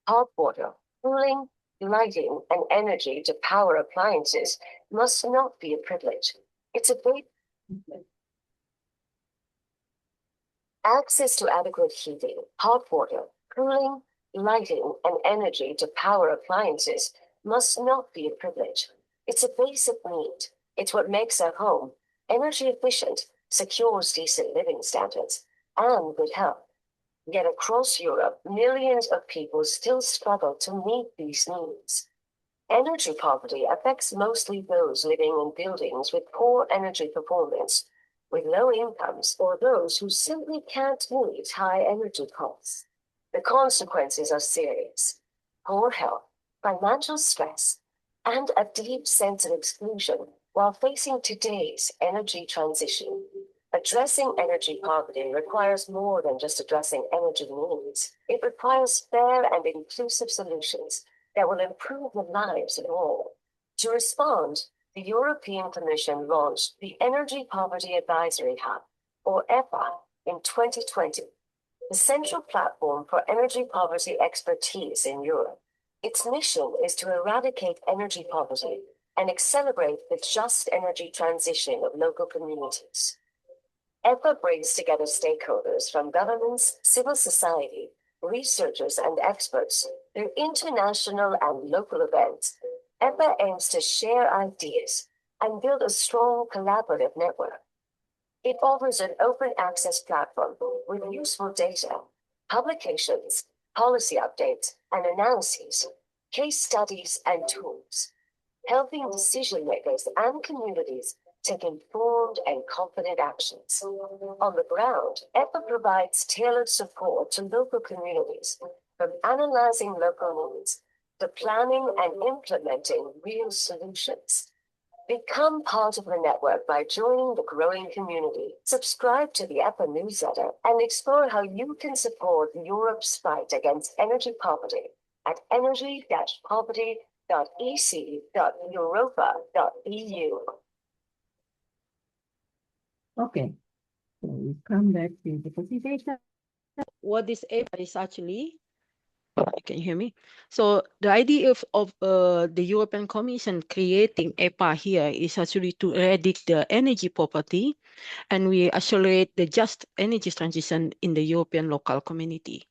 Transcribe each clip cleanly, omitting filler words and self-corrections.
hot water, cooling, lighting, and energy to power appliances must not be a privilege. It's a basic. Access to adequate heating, hot water, cooling, lighting, and energy to power appliances must not be a privilege. It's a basic need. It's what makes a home energy efficient, secures decent living standards, and good health. Yet across Europe, millions of people still struggle to meet these needs. Energy poverty affects mostly those living in buildings with poor energy performance, with low incomes, or those who simply can't meet high energy costs. The consequences are serious: poor health, financial stress, and a deep sense of exclusion while facing today's energy transition. Addressing energy poverty requires more than just addressing energy needs. It requires fair and inclusive solutions that will improve the lives of all. To respond, the European Commission launched the Energy Poverty Advisory Hub, or EPA, in 2020, the central platform for energy poverty expertise in Europe. Its mission is to eradicate energy poverty and accelerate the just energy transition of local communities. EPA brings together stakeholders from governments, civil society, researchers, and experts through international and local events. EPA aims to share ideas and build a strong collaborative network. It offers an open access platform with useful data, publications, policy updates, and analyses, case studies, and tools, helping decision makers and communities take informed and confident actions. On the ground, EPA provides tailored support to local communities, from analyzing local needs to planning and implementing real solutions. Become part of the network by joining the growing community. Subscribe to the EPA newsletter and explore how you can support Europe's fight against energy poverty at energy-poverty.ec.europa.eu. Okay, so we come back to the presentation. What this EPA is actually, can you hear me? So the idea of the European Commission creating EPA here is actually to eradicate the energy poverty, and we accelerate the just energy transition in the European local community.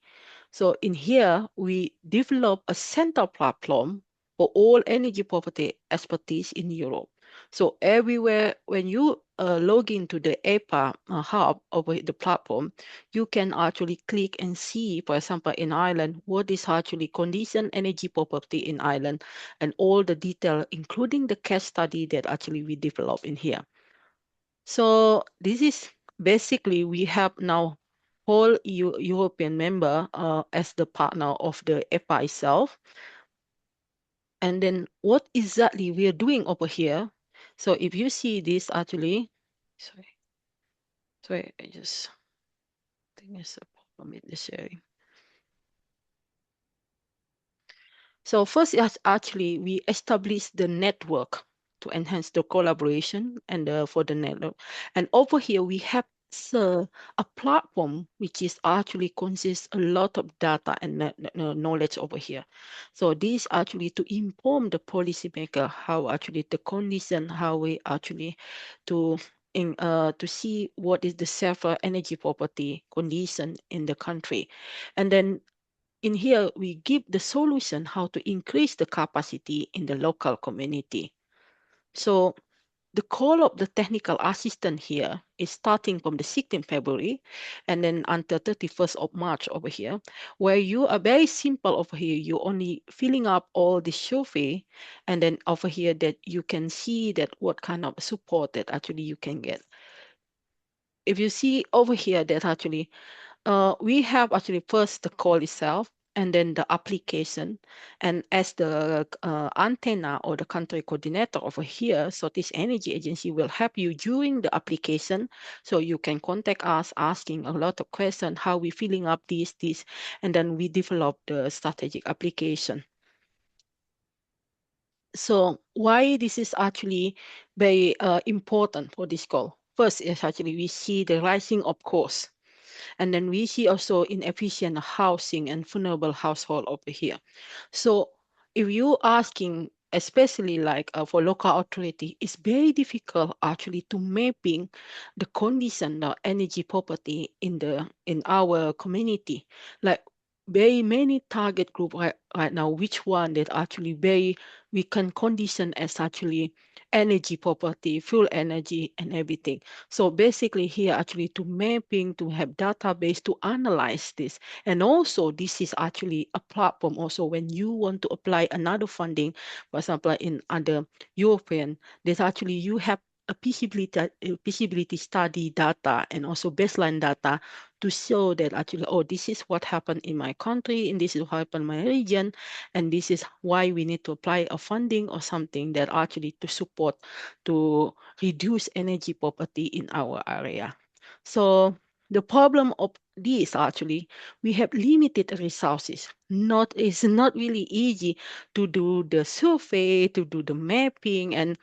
So in here, we develop a central platform for all energy poverty expertise in Europe. So everywhere, when you log into the EPA hub over the platform, you can actually click and see, for example, in Ireland, what is actually condition energy poverty in Ireland, and all the detail, including the case study that actually we develop in here. So this is basically, we have now whole European member as the partner of the EPA itself. And then what exactly we are doing over here. So if you see this actually, sorry, I just think there's a problem with the sharing. So first is actually we establish the network to enhance the collaboration and for the network. And over here we have a platform which is actually consists a lot of data and knowledge over here. So this actually to inform the policymaker how actually the condition, how we actually to see what is the safer energy poverty condition in the country. And then in here, we give the solution how to increase the capacity in the local community. So the call of the technical assistant here is starting from the 16th February and then until 31st of March over here, where you are very simple over here. You only filling up all the survey, and then over here that you can see that what kind of support that actually you can get. If you see over here that actually we have actually first the call itself, and then the application, and as the antenna or the country coordinator over here, so this energy agency will help you during the application, so you can contact us asking a lot of questions, how we filling up this, and then we develop the strategic application. So why this is actually very important for this call? First is actually we see the rising of costs. And then we see also inefficient housing and vulnerable household over here. So if you asking, especially like for local authority, it's very difficult actually to mapping the condition of energy poverty in our community. Like very many target group right now, which one that actually very we can condition as actually energy poverty, fuel energy and everything. So basically here actually to mapping, to have database to analyze this. And also this is actually a platform also when you want to apply another funding, for example, in other European, there's actually you have a feasibility study data and also baseline data to show that actually, oh, this is what happened in my country and this is what happened in my region, and this is why we need to apply a funding or something that actually to support to reduce energy poverty in our area. So the problem of this actually, we have limited resources. It's not really easy to do the survey, to do the mapping, and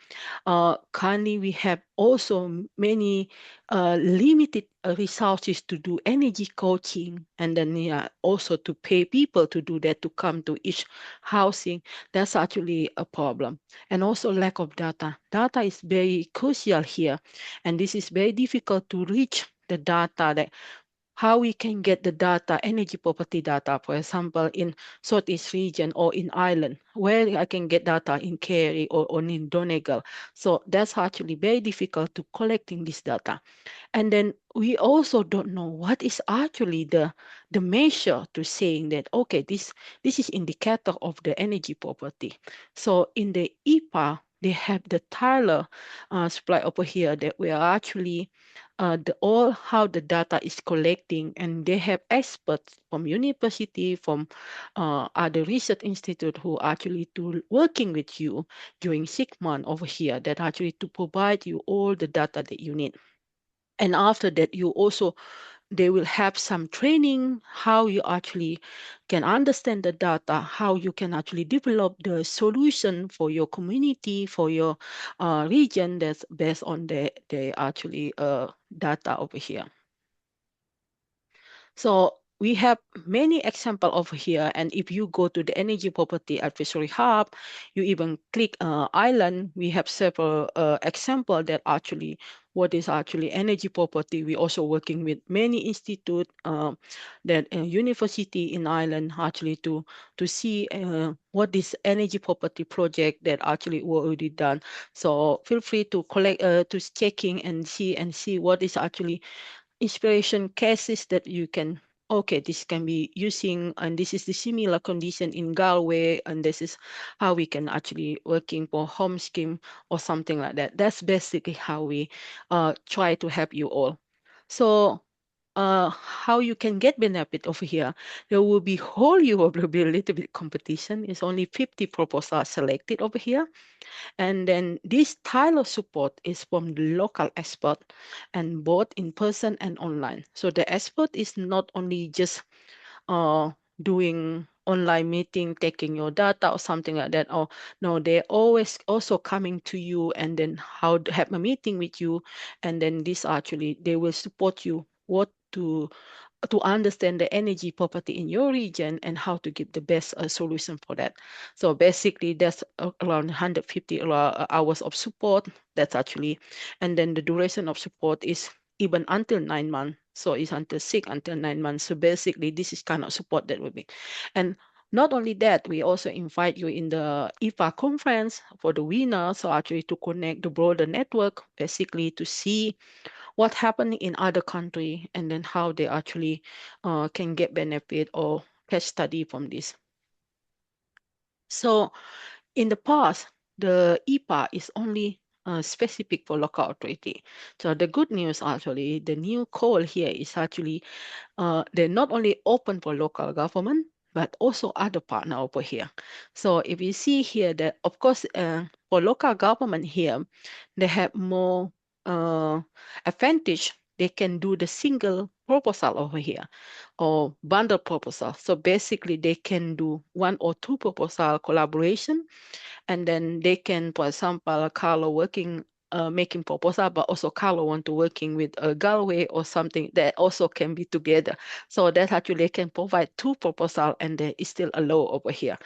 currently we have also many limited resources to do energy coaching, and then also to pay people to do that to come to each housing. That's actually a problem. And also lack of data. Data is very crucial here, and this is very difficult to reach the data that how we can get the data, energy poverty data, for example, in Southeast region or in Ireland, where I can get data in Kerry or in Donegal. So that's actually very difficult to collecting this data. And then we also don't know what is actually the measure to saying that, okay, this is indicator of the energy poverty. So in the EPA, they have the Tyler supply over here that we are actually all how the data is collecting, and they have experts from university, from other research institute who actually to working with you during 6 months over here that actually to provide you all the data that you need. And after that, you also they will have some training how you actually can understand the data, how you can actually develop the solution for your community, for your region that's based on the actually data over here. So we have many examples over here. And if you go to the Energy Poverty Advisory Hub, you even click Island, we have several examples that actually what is actually energy poverty. We also working with many institute that university in Ireland actually to see what is energy poverty project that actually were already done. So feel free to collect to checking and see what is actually inspiration cases that you can, okay, this can be using, and this is the similar condition in Galway, and this is how we can actually working for home scheme or something like that. That's basically how we try to help you all. So how you can get benefit over here, there will be whole year will be a little bit competition. It's only 50 proposals selected over here. And then this style of support is from the local expert and both in person and online. So the expert is not only just uh, doing online meeting, taking your data or something like that. Or no, they're always also coming to you and then how to have a meeting with you. And then this actually, they will support you what to understand the energy poverty in your region and how to give the best solution for that. So basically, that's around 150 hours of support. That's actually, and then the duration of support is even until 9 months. So it's until 6 until 9 months. So basically, this is kind of support that will be. And not only that, we also invite you in the EPA conference for the winner. So actually to connect the broader network, basically to see what happened in other country and then how they actually can get benefit or case study from this. So in the past, the EPA is only specific for local authority. So the good news actually, the new call here is actually they're not only open for local government, but also other partner over here. So if you see here that, of course, for local government here, they have more advantage. They can do the single proposal over here or bundle proposal. So basically they can do one or two proposal collaboration, and then they can, for example, Carlo working making proposal, but also Carlo want to working with Galway or something that also can be together. So that actually can provide two proposal and there is still a law over here.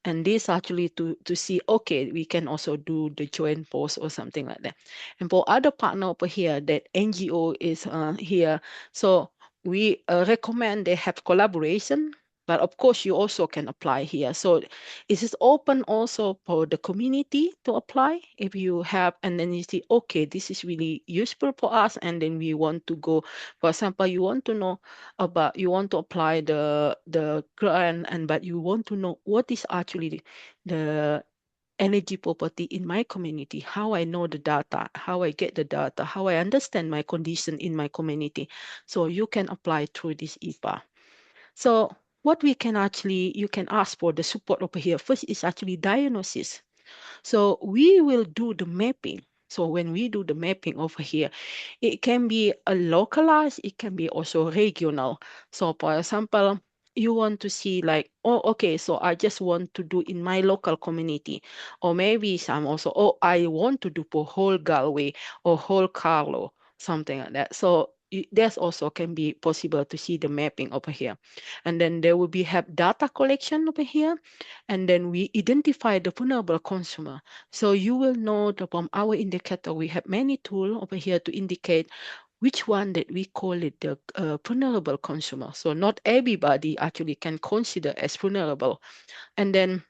And this actually to see, okay, we can also do the joint post or something like that. And for other partner over here, that NGO is here. So we recommend they have collaboration, but of course you also can apply here. So is it open also for the community to apply if you have, and then you see, okay, this is really useful for us, and then we want to go, for example, you want to know about, you want to apply the grant, and but you want to know what is actually the energy property in my community, how I know the data, how I get the data, how I understand my condition in my community. So you can apply through this EPA. So what we can actually, you can ask for the support over here. First is actually diagnosis. So we will do the mapping. So when we do the mapping over here, it can be a localized, it can be also regional. So for example, you want to see like, oh, okay, so I just want to do in my local community. Or maybe some also, oh, I want to do for whole Galway or whole Carlo, something like that. So there's also can be possible to see the mapping over here. And then there will be have data collection over here. And then we identify the vulnerable consumer. So you will know that from our indicator, we have many tools over here to indicate which one that we call it the vulnerable consumer. So not everybody actually can consider as vulnerable. And then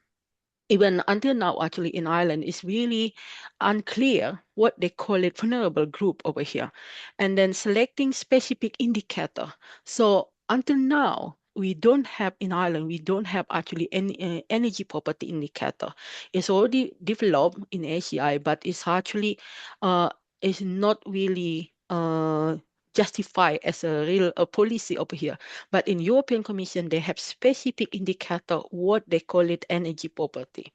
even until now, actually in Ireland, it's really unclear what they call it vulnerable group over here. And then selecting specific indicator. So until now, we don't have in Ireland, we don't have actually any energy property indicator. It's already developed in ACI, but it's actually is not really justified as a real policy over here. But in European Commission, they have specific indicator, what they call it energy property.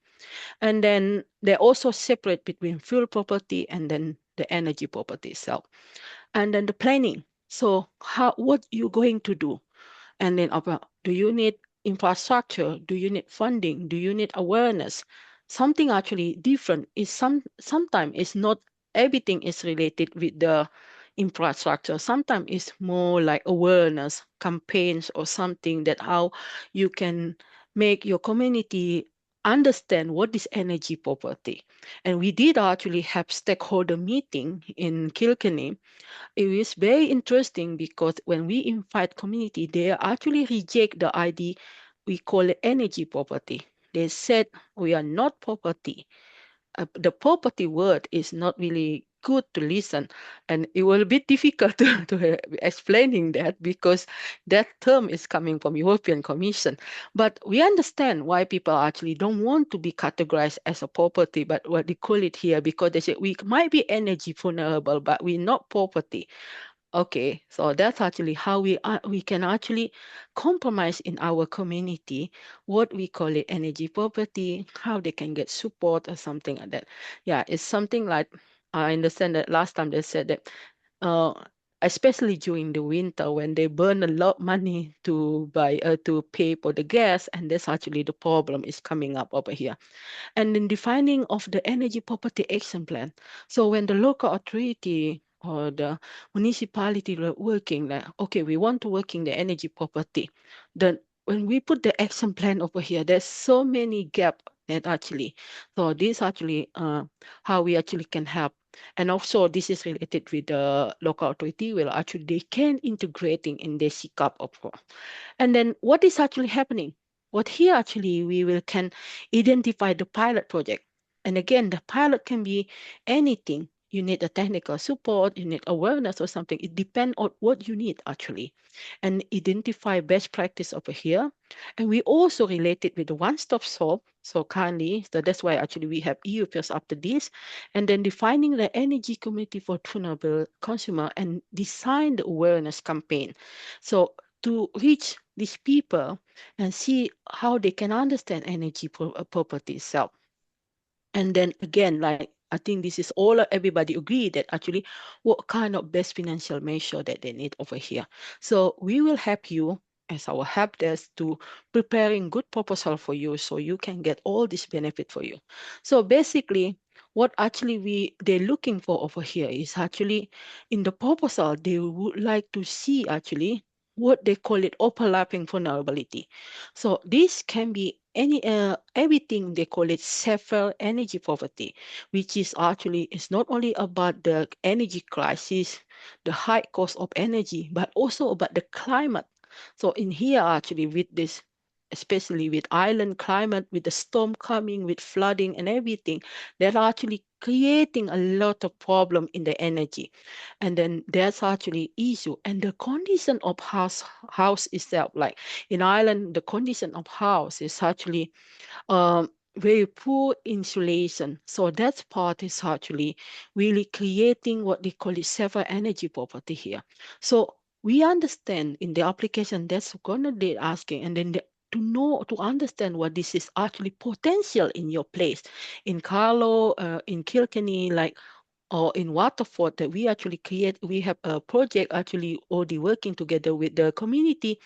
And then they also separate between fuel property and then the energy property itself. And then the planning. So what you going to do? And then do you need infrastructure? Do you need funding? Do you need awareness? Something actually different is sometimes it's not everything is related with the infrastructure. Sometimes it's more like awareness campaigns or something that how you can make your community understand what is energy property. And we did actually have stakeholder meeting in Kilkenny. It is very interesting because when we invite community, they actually reject the idea we call it energy property. They said we are not property. The property word is not really good to listen, and it will be difficult to explaining that because that term is coming from European Commission. But we understand why people actually don't want to be categorized as a property, but what they call it here because they say we might be energy vulnerable, but we're not property. Okay, so that's actually how we can actually compromise in our community what we call it energy poverty, how they can get support or something like that. Yeah, it's something like I understand that last time they said that uh, especially during the winter when they burn a lot of money to buy to pay for the gas, and that's actually the problem is coming up over here. And then defining of the energy property action plan. So when the local authority or the municipality were working like, okay, we want to work in the energy property. Then when we put the action plan over here, there's so many gap that actually, so this actually how we actually can help. And also this is related with the local authority, well, actually they can integrating in the SICAP of. And then what is actually happening? What here actually we will can identify the pilot project. And again, the pilot can be anything. You need a technical support, you need awareness or something. It depends on what you need actually. And identify best practice over here. And we also relate it with the one-stop shop. So kindly, so that's why actually we have EU first after this. And then defining the energy community for vulnerable consumer and design the awareness campaign. So to reach these people and see how they can understand energy property itself. And then again, like I think this is all everybody agree that actually what kind of best financial measure that they need over here. So we will help you as our help desk to preparing good proposal for you so you can get all this benefit for you. So basically, what actually they're looking for over here is actually in the proposal, they would like to see actually what they call it overlapping vulnerability. So this can be everything they call it severe energy poverty, which is actually it's not only about the energy crisis, the high cost of energy, but also about the climate. So in here actually with this, especially with island climate, with the storm coming, with flooding and everything, they're actually creating a lot of problem in the energy. And then there's actually issue and the condition of house itself. Like in Ireland, the condition of house is actually very poor insulation. So that part is actually really creating what they call it severe energy poverty here. So we understand in the application that's gonna be asking, and then to understand what this is actually potential in your place in Carlow, in Kilkenny, like or in Waterford that we have a project actually already working together with the community.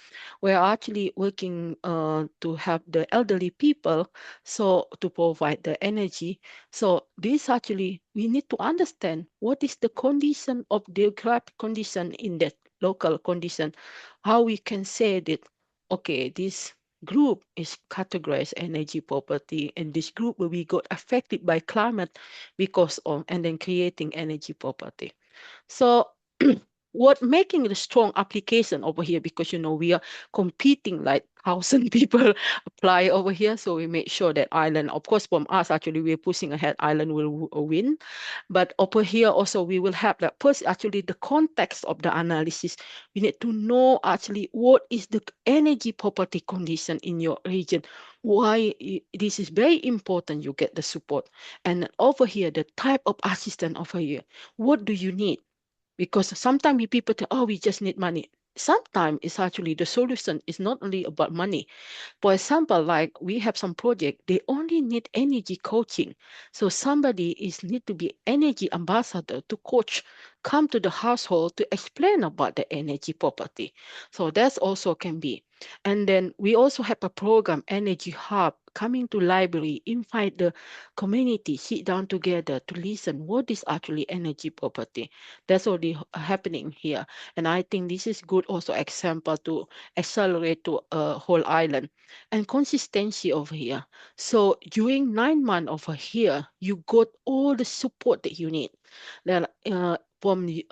We're actually working to have the elderly people, so to provide the energy. So this actually, we need to understand what is the condition of the geographic condition in that local condition, how we can say that, okay, this group is categorized energy poverty and this group will be got affected by climate because of and then creating energy poverty. So what making the strong application over here, because we are competing like 1,000 people apply over here, so we make sure that Ireland, of course from us actually we're pushing ahead, Ireland will win. But over here also we will have that first actually the context of the analysis. We need to know actually what is the energy poverty condition in your region, why this is very important you get the support. And over here the type of assistance over here, what do you need? Because sometimes people think, oh, we just need money. Sometimes it's actually the solution is not only about money. For example, like we have some project, they only need energy coaching. So somebody is need to be energy ambassador to coach, come to the household to explain about the energy poverty. So that's also can be. And then we also have a program, Energy Hub, coming to library, invite the community, sit down together to listen what is actually energy poverty. That's already happening here. And I think this is good also example to accelerate to a whole island and consistency over here. So during 9 months over here, you got all the support that you need. That, from the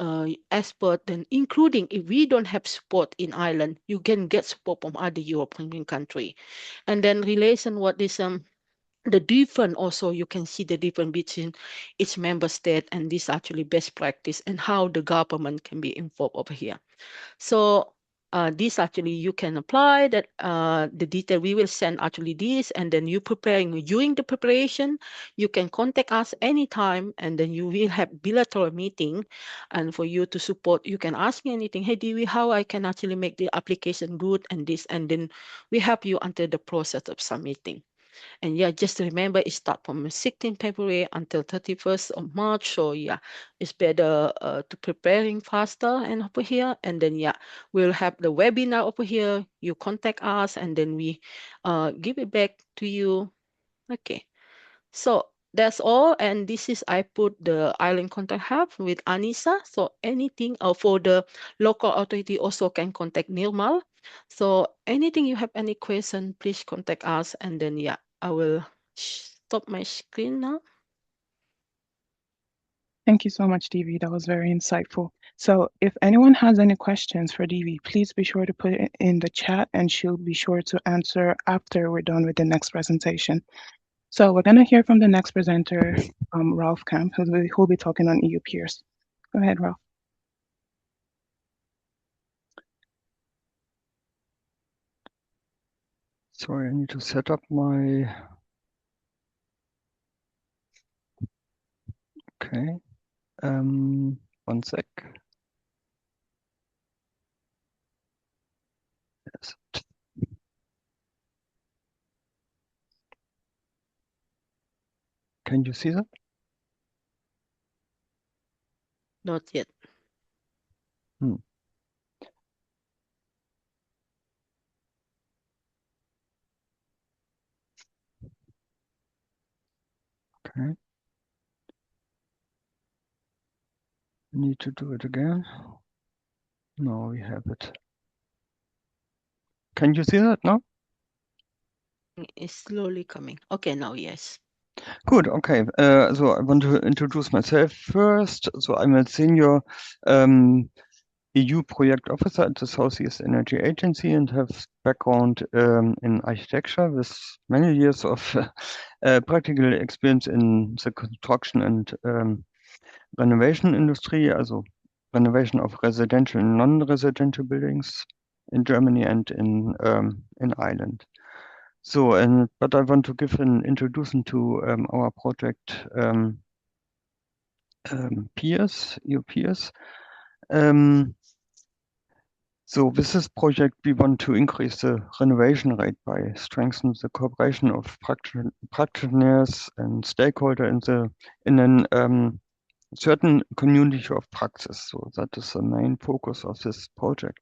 expert, and including if we don't have support in Ireland, you can get support from other European country. And then relation what is the different also you can see the difference between each member state and this actually best practice and how the government can be involved over here. So this actually you can apply that the detail we will send actually this, and then you preparing during the preparation you can contact us anytime, and then you will have bilateral meeting, and for you to support you can ask me anything. Hey Dewey, how I can actually make the application good and this, and then we help you until the process of submitting. And yeah, just remember it start from 16th February until 31st of March. So yeah, it's better to preparing faster and over here. And then yeah, we'll have the webinar over here. You contact us and then we give it back to you. Okay. So that's all. And this is, I put the island contact hub with Anissa. So anything for the local authority also can contact Nirmal. So anything you have any question, please contact us. And then, yeah, I will stop my screen now. Thank you so much, Devi. That was very insightful. So if anyone has any questions for Devi, please be sure to put it in the chat and she'll be sure to answer after we're done with the next presentation. So we're going to hear from the next presenter, Ralph Camp, who'll be talking on EU peers. Go ahead, Ralph. Sorry, I need to set up my... Okay. 1 sec. Yes. Can you see that? Not yet. Okay. need to do it again. No, we have it. Can you see that now? It's slowly coming. Okay, now yes. Good. Okay. So I want to introduce myself first. So I'm a senior EU project officer at the Southeast Energy Agency and have background in architecture with many years of practical experience in the construction and renovation industry, also renovation of residential and non-residential buildings in Germany and in Ireland. So, but I want to give an introduction to our project peers, EU peers. So with this project, we want to increase the renovation rate by strengthening the cooperation of practitioners and stakeholders in an certain community of practice. So that is the main focus of this project.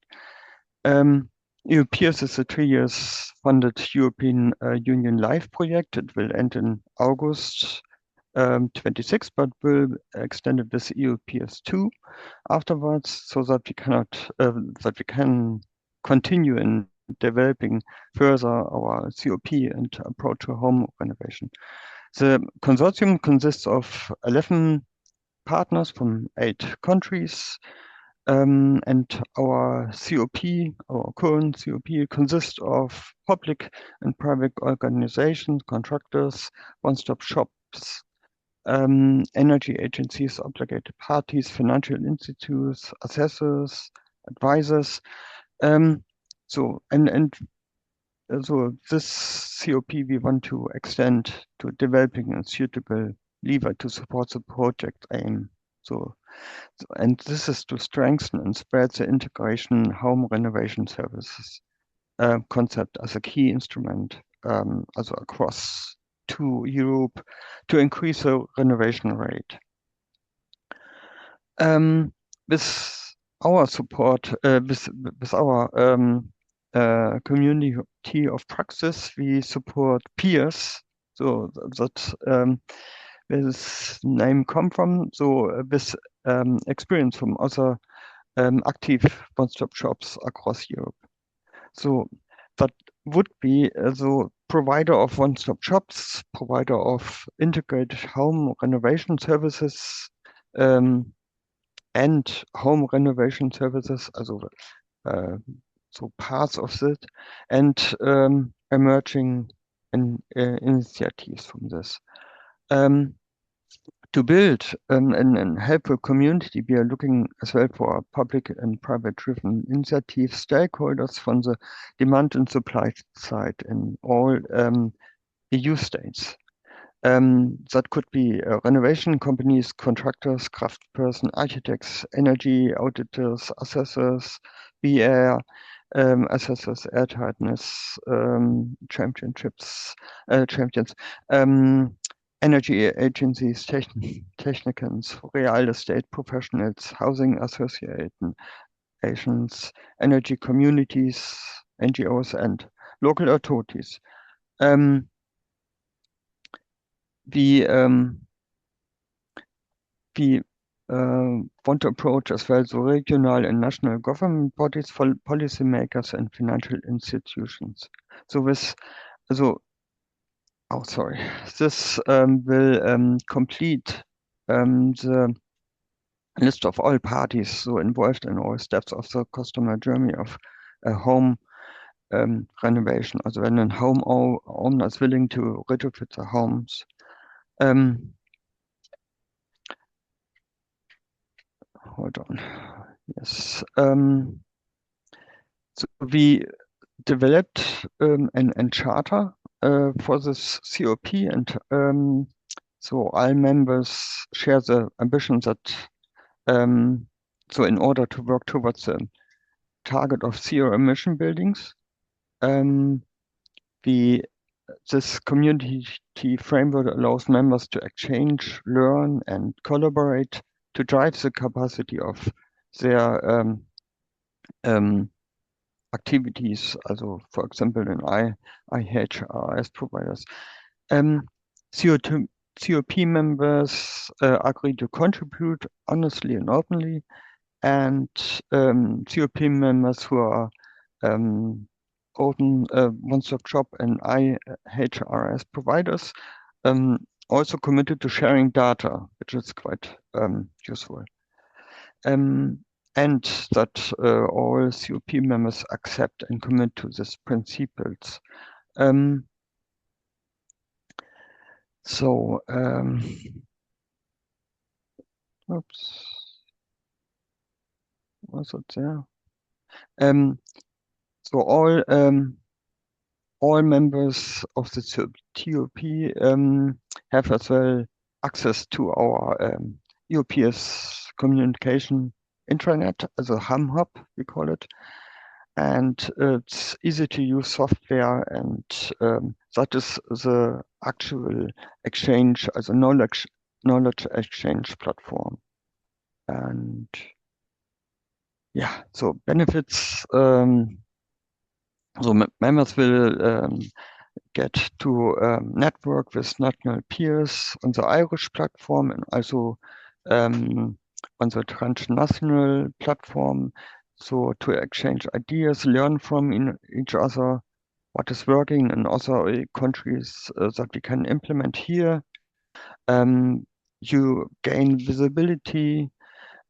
EU Peers is a 3 years funded European Union LIFE project. It will end in August 26, but will extend it with EU Peers 2 afterwards, so that we can continue in developing further our COP and approach to home renovation. The consortium consists of 11 partners from 8 countries, and our current COP consists of public and private organizations, contractors, one-stop shops, energy agencies, obligated parties, financial institutes, assessors, advisors. So this COP we want to extend to developing a suitable lever to support the project aim. And this is to strengthen and spread the integration home renovation services concept as a key instrument, also across to Europe, to increase the renovation rate. With our support, with our community of praxis, we support peers. So that where this name come from. So with experience from other active one-stop shops across Europe. So that would be the provider of one-stop shops, provider of integrated home renovation services, and home renovation services, also so parts of it, and emerging initiatives from this. To build and help a community, we are looking as well for public and private-driven initiatives, stakeholders from the demand and supply side in all EU states. That could be renovation companies, contractors, craftsperson, architects, energy auditors, assessors, BR, assessors, air tightness, champions, energy agencies, technicians, real estate professionals, housing associations, energy communities, NGOs, and local authorities. We want to approach as well the regional and national government bodies, policymakers, and financial institutions. This will complete the list of all parties involved in all steps of the customer journey of a home renovation. Also when a homeowner is willing to retrofit the homes. Hold on. Yes. So we developed an charter for this COP, and so all members share the ambition that so in order to work towards the target of zero emission buildings, this community framework allows members to exchange, learn, and collaborate to drive the capacity of their activities, also for example in IHRS providers. CO2 COP members agree to contribute honestly and openly, and COP members who are open one-stop shop and IHRS providers also committed to sharing data, which is quite useful. And that all COP members accept and commit to these principles. Oops, was it there? So all members of the TOP have as well access to our EOPS communication intranet, as a ham hub, we call it. And it's easy to use software, and that is the actual exchange as a knowledge exchange platform. And yeah, so benefits. So members will get to network with national peers on the Irish platform and also on the transnational platform. So to exchange ideas, learn from each other, what is working in other countries that we can implement here. You gain visibility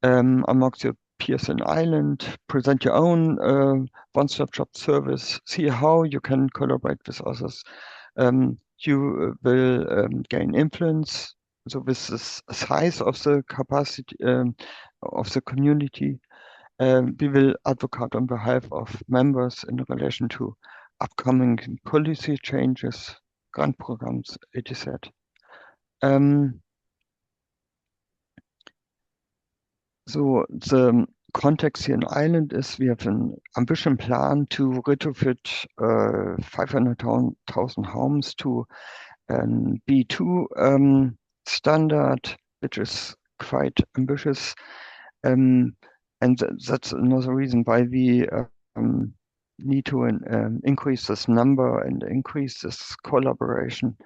amongst your peers in Ireland, present your own one-stop shop service, see how you can collaborate with others. You will gain influence. So with the size of the capacity of the community, we will advocate on behalf of members in relation to upcoming policy changes, grant programs, etc. So the context here in Ireland is we have an ambition plan to retrofit 500,000 homes to an B2 standard, which is quite ambitious. And that's another reason why we need to increase this number and increase this collaboration.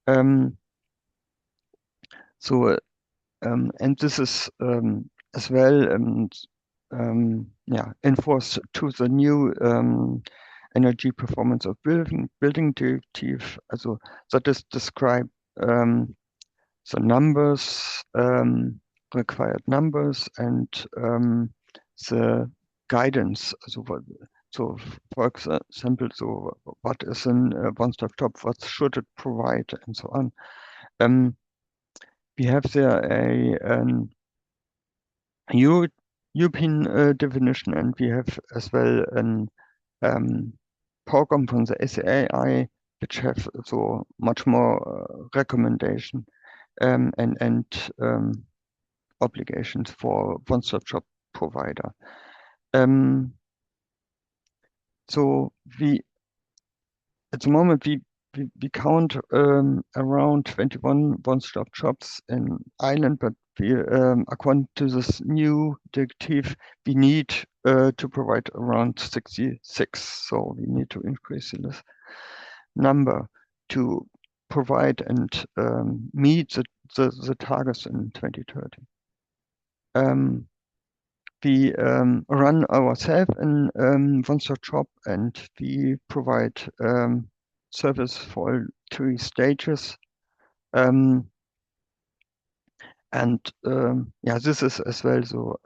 And this is as well enforced to the new energy performance of building directive. Also that is describe the numbers, required numbers, and the guidance. So for example, so what is a one-stop shop? What should it provide, and so on. We have there a European definition, and we have as well an program from the SAI, which have so much more recommendation and obligations for one-stop shop provider. So at the moment we count around 21 one-stop shops in Ireland, but we, according to this new directive, we need to provide around 66. So we need to increase this number to provide and meet the targets in 2030. We run ourselves in one-stop shop, and we provide service for all 3 stages. This is as well so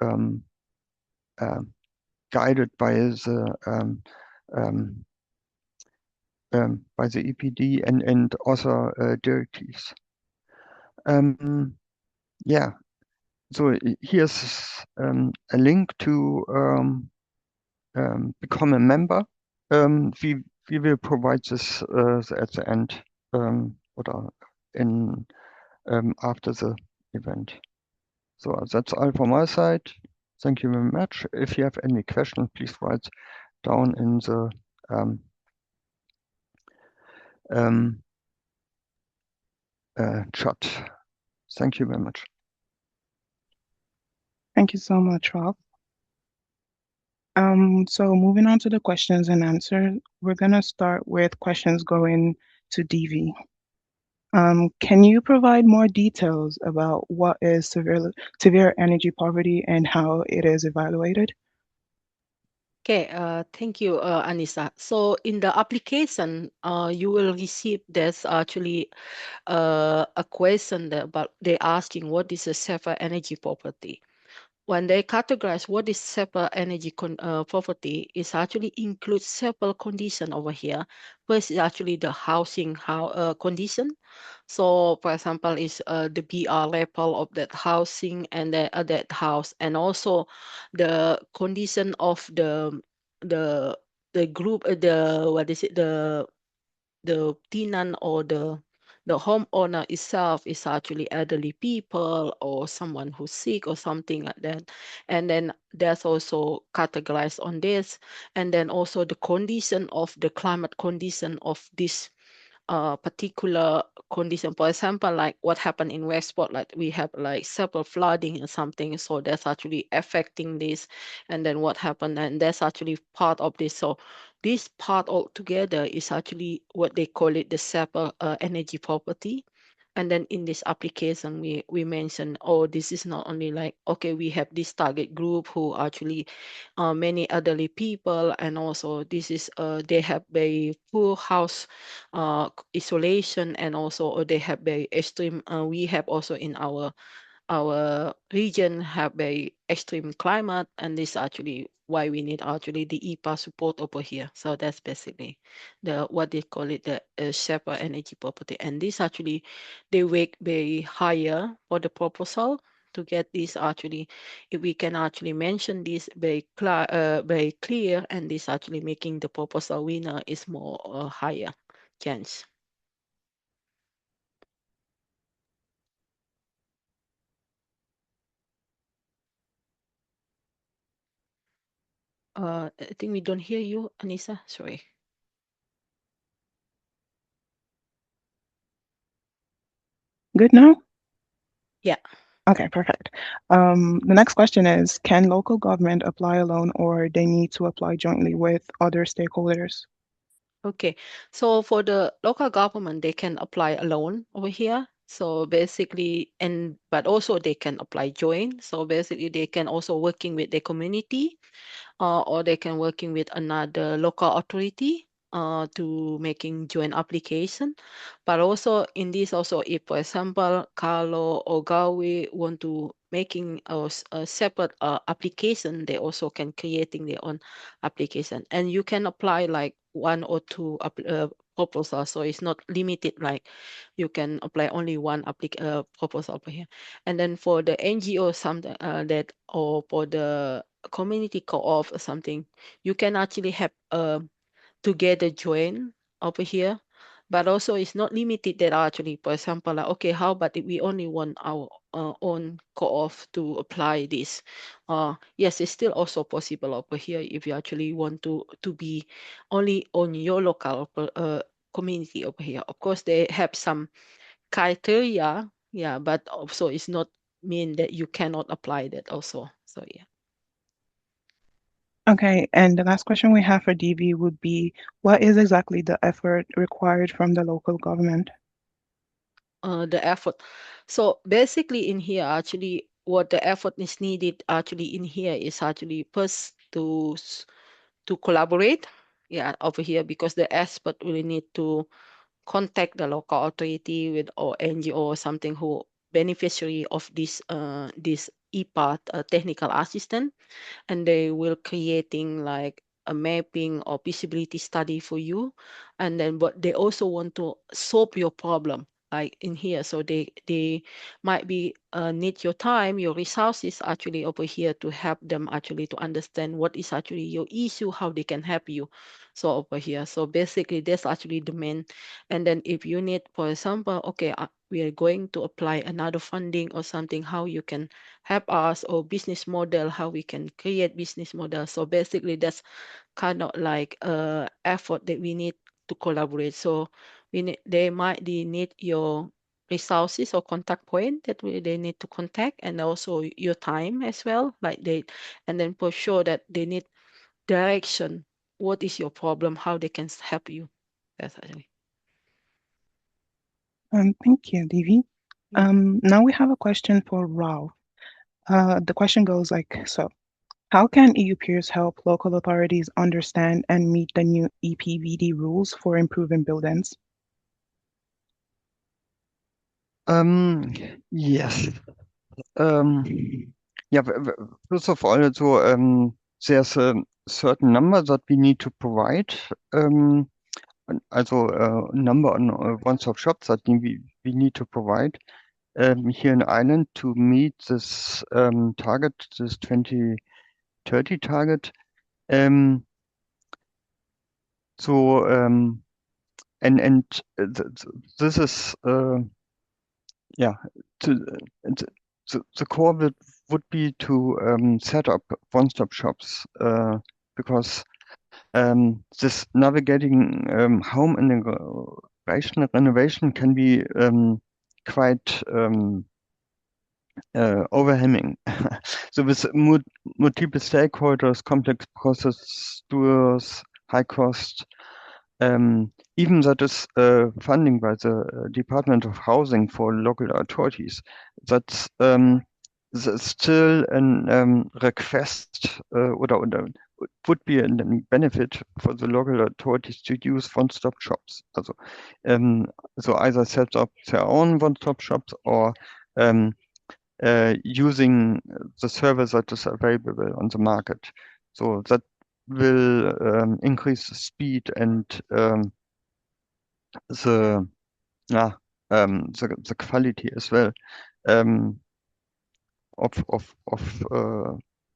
guided by the EPD and other directives. So here's a link to become a member. We will provide this at the end or in after the event. So that's all from my side. Thank you very much. If you have any questions, please write down in the chat. Thank you very much. Thank you so much, Rob. So moving on to the questions and answers, we're gonna start with questions going to DV. Can you provide more details about what is severe energy poverty and how it is evaluated? Okay, thank you, Anissa. So in the application, you will receive there's actually a question about they asking what is a severe energy poverty. When they categorize what is separate energy poverty, it actually includes several conditions over here. First is actually the housing condition. So, for example, is the BR level of that housing and that house, and also the condition of the the group, the what is it, the tenant or the homeowner itself is actually elderly people or someone who's sick or something like that. And then there's also categorized on this. And then also the condition of the climate condition of this particular condition. For example, like what happened in Westport, like we have like several flooding and something, so that's actually affecting this. And then what happened, and that's actually part of this. So this part altogether is actually what they call it the separate energy property. And then in this application, we mentioned, oh, this is not only like, okay, we have this target group who actually many elderly people, and also this is they have very poor house isolation, and also they have very extreme. We have also in our region have very extreme climate, and this actually why we need actually the EPA support over here. So that's basically the what they call it the separate energy property, and this actually they weight very higher for the proposal to get this actually. If we can actually mention this very clear, and this actually making the proposal winner is more higher chance. I think we don't hear you, Anissa. Sorry. Good now? Yeah. Okay, perfect. The next question is, can local government apply alone or they need to apply jointly with other stakeholders? Okay. So for the local government, they can apply alone over here. So basically, and but also they can apply joint. So basically, they can also working with the community, or they can working with another local authority to making joint application. But also in this also, if for example, Carlo or Gawi want to making a separate application, they also can creating their own application, and you can apply like one or two proposals. So it's not limited like you can apply only one proposal over here. And then for the NGO something that, or for the community co-op or something, you can actually have together join over here. But also it's not limited that actually, for example, like, okay, how about if we only want our own co-op to apply this? Yes, it's still also possible over here if you actually want to be only on your local community over here. Of course, they have some criteria, yeah, but also it's not mean that you cannot apply that also. So yeah. Okay, and the last question we have for DV would be, what is exactly the effort required from the local government? The effort. So basically in here, actually, what the effort is needed actually in here is actually first to collaborate, yeah, over here, because the expert will need to contact the local authority with or NGO or something who beneficiary of this EPAH technical assistant, and they will creating like a mapping or feasibility study for you. And then but they also want to solve your problem like in here, so they might be need your time, your resources actually over here to help them actually to understand what is actually your issue, how they can help you. So over here, so basically that's actually the main. And then if you need, for example, okay, we are going to apply another funding or something, how you can help us, or business model, how we can create business model. So basically that's kind of like effort that we need to collaborate. So they might need your resources or contact point that they need to contact, and also your time as well, like they, and then for sure that they need direction, what is your problem, how they can help you. That's actually. Thank you, Divi. Now we have a question for Ralph. The question goes like so. How can EU peers help local authorities understand and meet the new EPBD rules for improving buildings? Yes. Yeah, first of all, so there's a certain number that we need to provide. Also number on one-stop shops that we need to provide here in Ireland to meet this target, this 2030 target. So and this is yeah, the core would be to set up one-stop shops because this navigating home integration renovation can be quite overwhelming. So with multiple stakeholders, complex procedures, high cost, even that is funding by the Department of Housing for local authorities. That's still a request or would be a benefit for the local authorities to use one-stop shops. Also, so either set up their own one-stop shops or using the service that is available on the market. So that will increase the speed and the quality as well of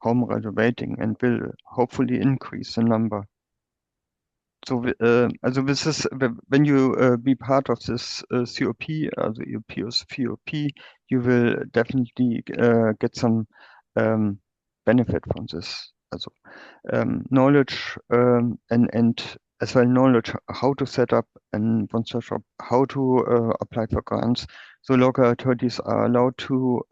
home renovating and will hopefully increase the number. So also this is when you be part of this COP, also EPO's COP, you will definitely get some benefit from this. Also knowledge and as well knowledge how to set up and one-stop shop, how to apply for grants. So local authorities are allowed to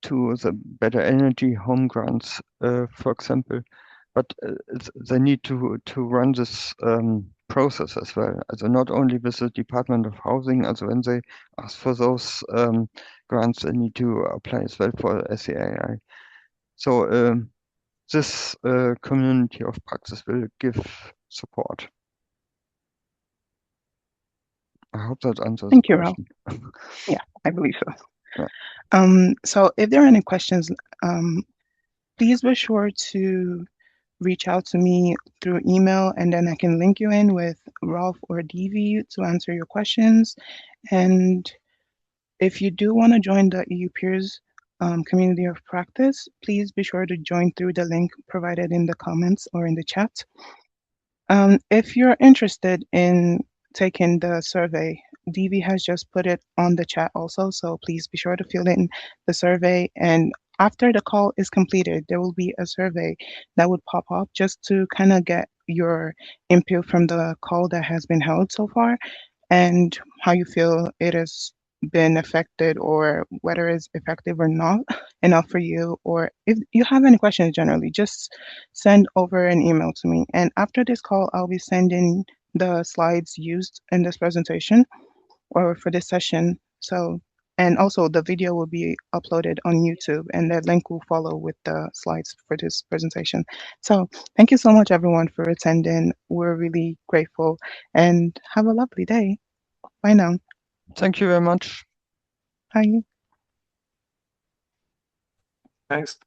the better energy home grants, for example, but they need to run this process as well. Also not only with the Department of Housing, also when they ask for those grants, they need to apply as well for SEAI. So this community of practice will give support. I hope that answers Thank the you, Ralph. question. Yeah, I believe so. Yeah. So if there are any questions, please be sure to reach out to me through email, and then I can link you in with Ralph or Divi to answer your questions. And if you do want to join the EU Peers community of practice, please be sure to join through the link provided in the comments or in the chat. If you're interested in taking the survey, Divi has just put it on the chat also, so please be sure to fill in the survey. And after the call is completed, there will be a survey that would pop up just to kind of get your input from the call that has been held so far and how you feel it has been affected or whether it's effective or not enough for you, or if you have any questions generally, just send over an email to me. And after this call, I'll be sending the slides used in this presentation or for this session. So, and also the video will be uploaded on YouTube and the link will follow with the slides for this presentation. So thank you so much everyone for attending. We're really grateful and have a lovely day. Bye now. Thank you very much. Bye. Thanks.